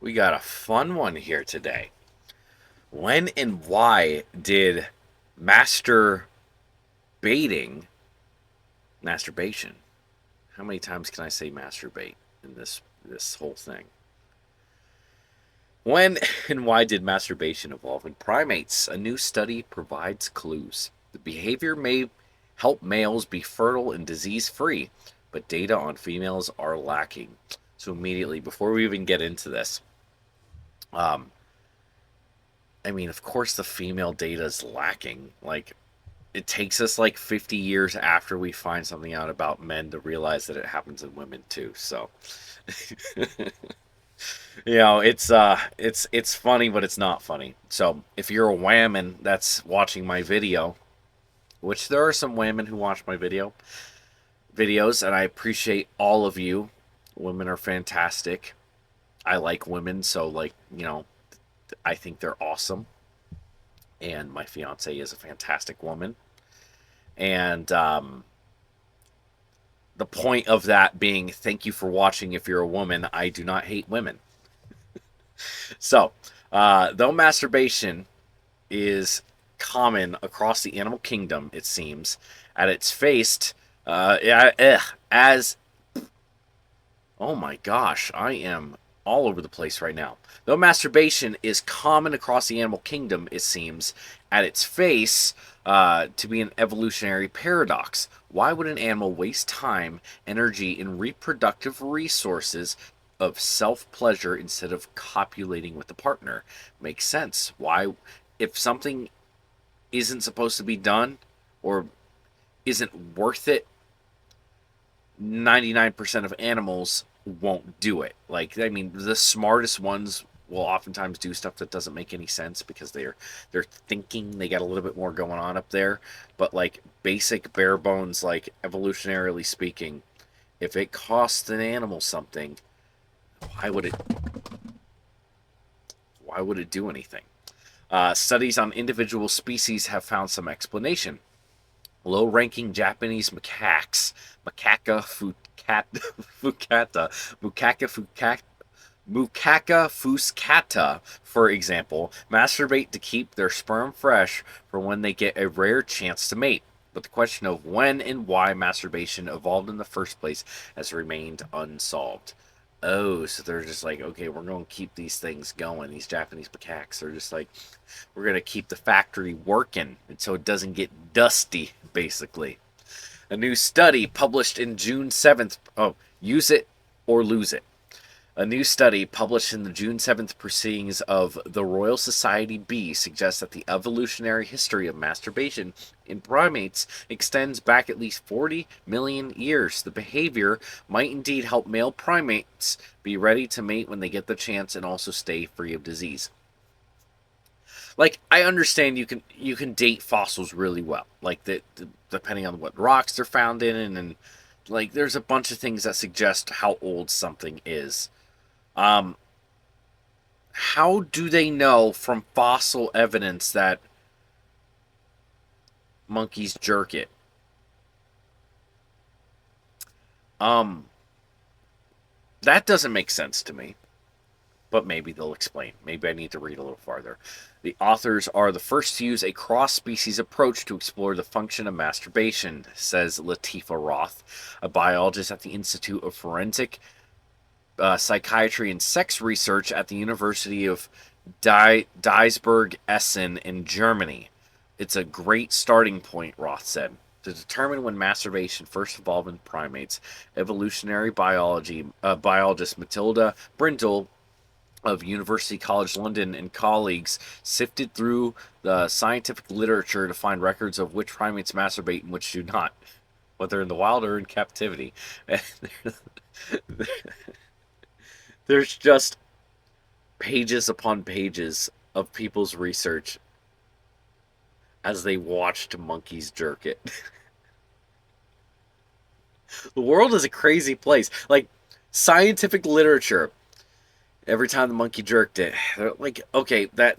We got a fun one here today. When and why did master baiting, masturbation? How many times can I say masturbate in this whole thing? When and why did masturbation evolve in primates? A new study provides clues. The behavior may help males be fertile and disease free, but data on females are lacking. So immediately, before we even get into this, um, I mean, of course, the female data is lacking. Like, it takes us like 50 years after we find something out about men to realize that it happens in women too. So, it's funny, but it's not funny. So, if you're a whammon that's watching my video, which there are some women who watch my videos, and I appreciate all of you. Women are fantastic. I like women, so I think they're awesome. And my fiance is a fantastic woman. And the point of that being, thank you for watching. If you're a woman, I do not hate women. So, though masturbation is common across the animal kingdom, it seems, at its face, as oh my gosh, I am all over the place right now. Though masturbation is common across the animal kingdom, it seems, at its face, to be an evolutionary paradox. Why would an animal waste time, energy, and reproductive resources of self pleasure instead of copulating with a partner? Makes sense. Why, if something isn't supposed to be done or isn't worth it, 99% of animals won't do it. Like, I mean, the smartest ones will oftentimes do stuff that doesn't make any sense because they're thinking they got a little bit more going on up there. But like basic bare bones, like evolutionarily speaking, if it costs an animal something, why would it why would it do anything? Studies on individual species have found some explanation. Low-ranking Japanese fukata, Mukaka fuscata, for example, masturbate to keep their sperm fresh for when they get a rare chance to mate. But the question of when and why masturbation evolved in the first place has remained unsolved. Oh, so they're just like, okay, we're going to keep these things going. These Japanese macaques, they're just like, we're going to keep the factory working so it doesn't get dusty, basically. A new study published in June 7th. Oh, use it or lose it. A new study published in the June 7th proceedings of the Royal Society B suggests that the evolutionary history of masturbation in primates extends back at least 40 million years. The behavior might indeed help male primates be ready to mate when they get the chance and also stay free of disease. Like, I understand you can date fossils really well, like depending on what rocks they're found in, and like there's a bunch of things that suggest how old something is. Um, how do they know from fossil evidence that monkeys jerk it? Um, that doesn't make sense to me, but maybe they'll explain. Maybe I need to read a little farther. The authors are the first to use a cross species approach to explore the function of masturbation, says Latifa Roth, a biologist at the Institute of Forensic Psychiatry and Sex Research at the University of Duisburg Essen in Germany. It's a great starting point, Roth said. To determine when masturbation first evolved in primates, evolutionary biologist Matilda Brindle of University College London and colleagues sifted through the scientific literature to find records of which primates masturbate and which do not, whether in the wild or in captivity. There's just pages upon pages of people's research as they watched monkeys jerk it. The world is a crazy place. Like, scientific literature, every time the monkey jerked it, they're like, okay, that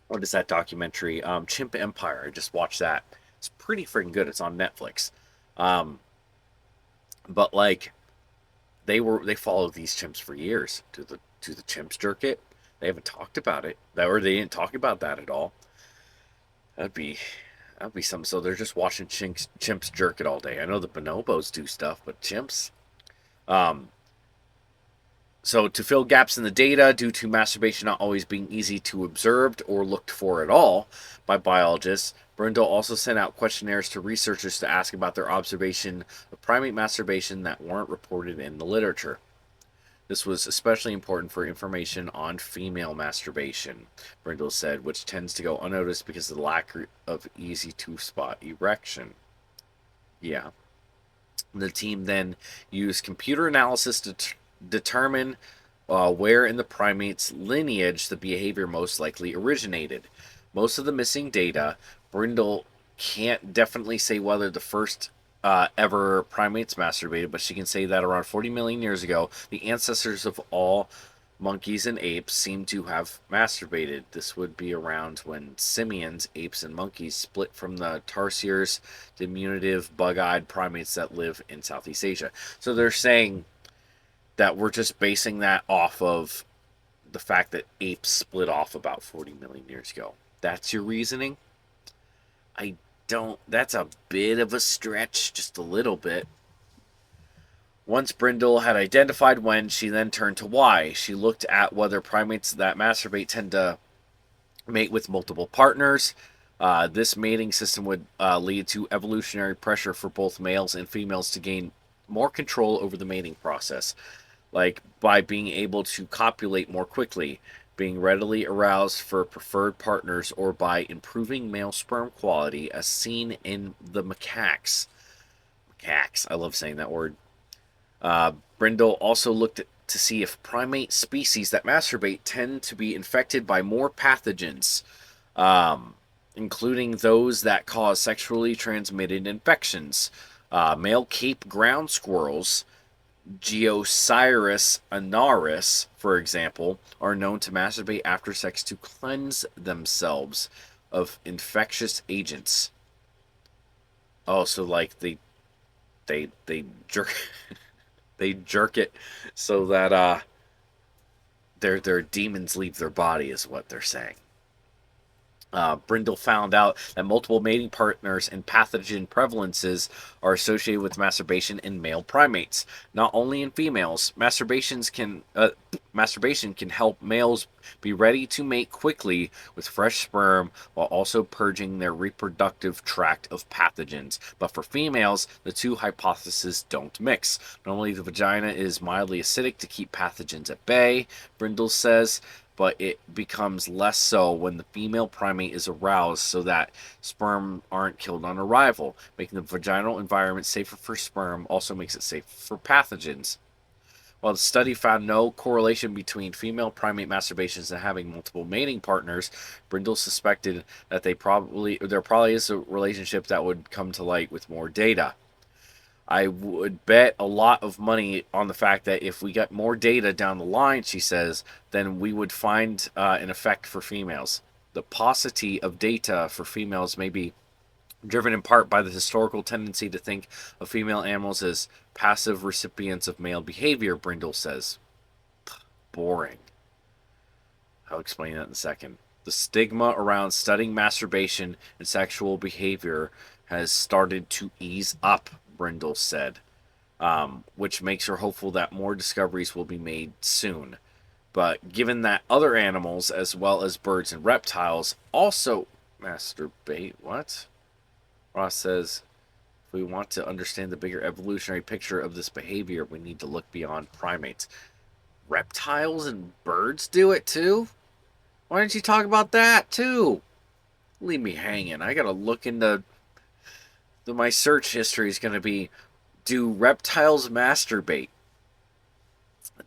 what is that documentary? Chimp Empire. I just watched that. It's pretty freaking good. It's on Netflix. Um, but like they followed these chimps for years. Do the chimps jerk it? They haven't talked about it. Or they didn't talk about that at all. That'd be that'd be something. So they're just watching chimps jerk it all day. I know the bonobos do stuff, but chimps. Um, so to fill gaps in the data due to masturbation not always being easy to observe or looked for at all by biologists, Brindle also sent out questionnaires to researchers to ask about their observation of primate masturbation that weren't reported in the literature. This was especially important for information on female masturbation, Brindle said, which tends to go unnoticed because of the lack of easy to spot erection. Yeah. The team then used computer analysis to determine where in the primate's lineage the behavior most likely originated. Most of the missing data, Brindle can't definitely say whether the first ever primates masturbated, but she can say that around 40 million years ago, the ancestors of all monkeys and apes seem to have masturbated. This would be around when simians, apes, and monkeys split from the tarsiers, diminutive, bug-eyed primates that live in Southeast Asia. So they're saying that we're just basing that off of the fact that apes split off about 40 million years ago. That's your reasoning? I don't. That's a bit of a stretch, just a little bit. Once Brindle had identified when, she then turned to why. She looked at whether primates that masturbate tend to mate with multiple partners. This mating system would lead to evolutionary pressure for both males and females to gain more control over the mating process, like by being able to copulate more quickly, being readily aroused for preferred partners, or by improving male sperm quality, as seen in the macaques. Macaques, I love saying that word. Brindle also looked to see if primate species that masturbate tend to be infected by more pathogens, including those that cause sexually transmitted infections. Male Cape ground squirrels, Geocyrus anaris, for example, are known to masturbate after sex to cleanse themselves of infectious agents. Oh, so like they jerk they jerk it so that their demons leave their body, is what they're saying. Brindle found out that multiple mating partners and pathogen prevalences are associated with masturbation in male primates, not only in females. Masturbation can help males be ready to mate quickly with fresh sperm while also purging their reproductive tract of pathogens. But for females, the two hypotheses don't mix. Normally, the vagina is mildly acidic to keep pathogens at bay, Brindle says, but it becomes less so when the female primate is aroused so that sperm aren't killed on arrival. Making the vaginal environment safer for sperm also makes it safe for pathogens. While the study found no correlation between female primate masturbations and having multiple mating partners, Brindle suspected that there probably is a relationship that would come to light with more data. I would bet a lot of money on the fact that if we got more data down the line, she says, then we would find an effect for females. The paucity of data for females may be driven in part by the historical tendency to think of female animals as passive recipients of male behavior, Brindle says. Boring. I'll explain that in a second. The stigma around studying masturbation and sexual behavior has started to ease up, Brindle said, which makes her hopeful that more discoveries will be made soon. But given that other animals, as well as birds and reptiles, also masturbate, what? Ross says, if we want to understand the bigger evolutionary picture of this behavior, we need to look beyond primates. Reptiles and birds do it too? Why didn't you talk about that too? Leave me hanging. I gotta look into my search history is going to be, do reptiles masturbate?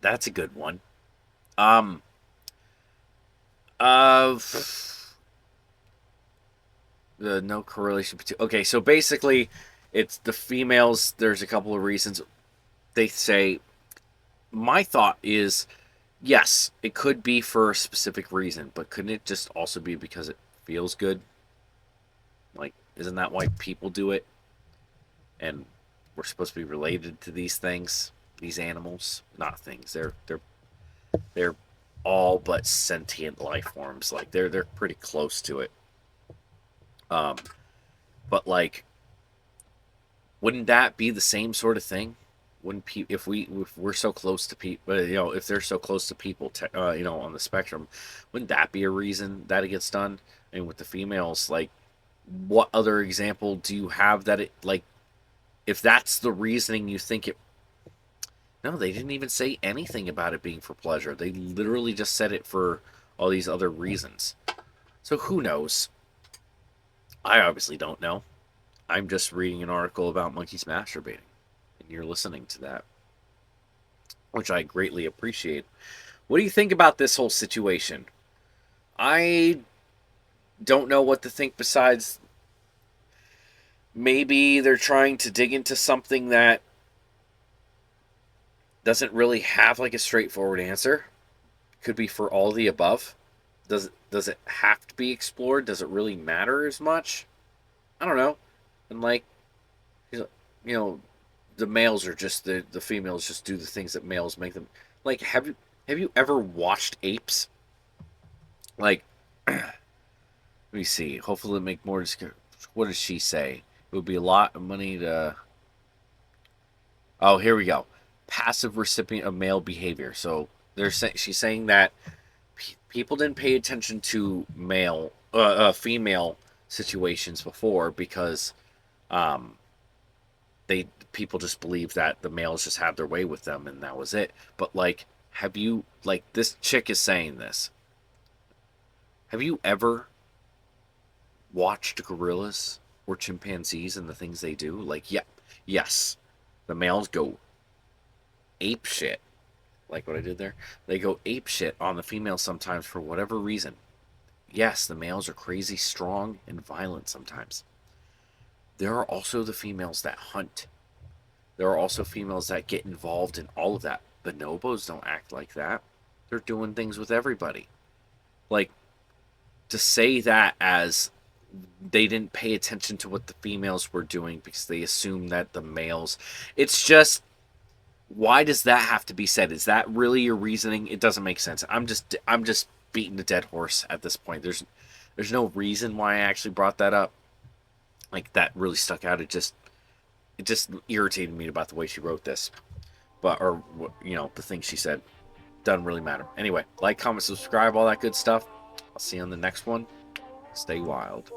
That's a good one. Uh, the no correlation between. Okay, so basically, it's the females. There's a couple of reasons they say. My thought is, yes, it could be for a specific reason, but couldn't it just also be because it feels good? Like, isn't that why people do it? And we're supposed to be related to these things. these animals, not things. They're all but sentient life forms. Like they're pretty close to it. Um, but like, wouldn't that be the same sort of thing? Wouldn't if we're so close to people, if they're so close to people, on the spectrum, wouldn't that be a reason that it gets done? And with the females, like, what other example do you have that it like? If that's the reasoning you think it. No, they didn't even say anything about it being for pleasure. They literally just said it for all these other reasons. So who knows? I obviously don't know. I'm just reading an article about monkeys masturbating, and you're listening to that, which I greatly appreciate. What do you think about this whole situation? I don't know what to think besides maybe they're trying to dig into something that doesn't really have like a straightforward answer. Could be for all the above. Does it have to be explored? Does it really matter as much? I don't know. And like, you know, the males are just the females just do the things that males make them. Like, have you ever watched Apes? Like, let me see. Hopefully, make more. What does she say? It would be a lot of money to. Oh, here we go. Passive recipient of male behavior. So she's saying that people didn't pay attention to female situations before because um, they people just believed that the males just had their way with them and that was it. But like, have you like this chick is saying this? Have you ever watched gorillas or chimpanzees and the things they do? Like, yeah, yes, the males go ape shit. Like what I did there, they go ape shit on the females sometimes for whatever reason. Yes, the males are crazy strong and violent sometimes. There are also the females that hunt. There are also females that get involved in all of that. Bonobos don't act like that. They're doing things with everybody. Like, to say that as they didn't pay attention to what the females were doing because they assumed that the males. It's just, why does that have to be said? Is that really your reasoning? It doesn't make sense. I'm just beating the dead horse at this point. There's no reason why I actually brought that up. Like, that really stuck out. It just irritated me about the way she wrote this. But or the things she said doesn't really matter. Anyway, like, comment, subscribe, all that good stuff. I'll see you on the next one. Stay wild.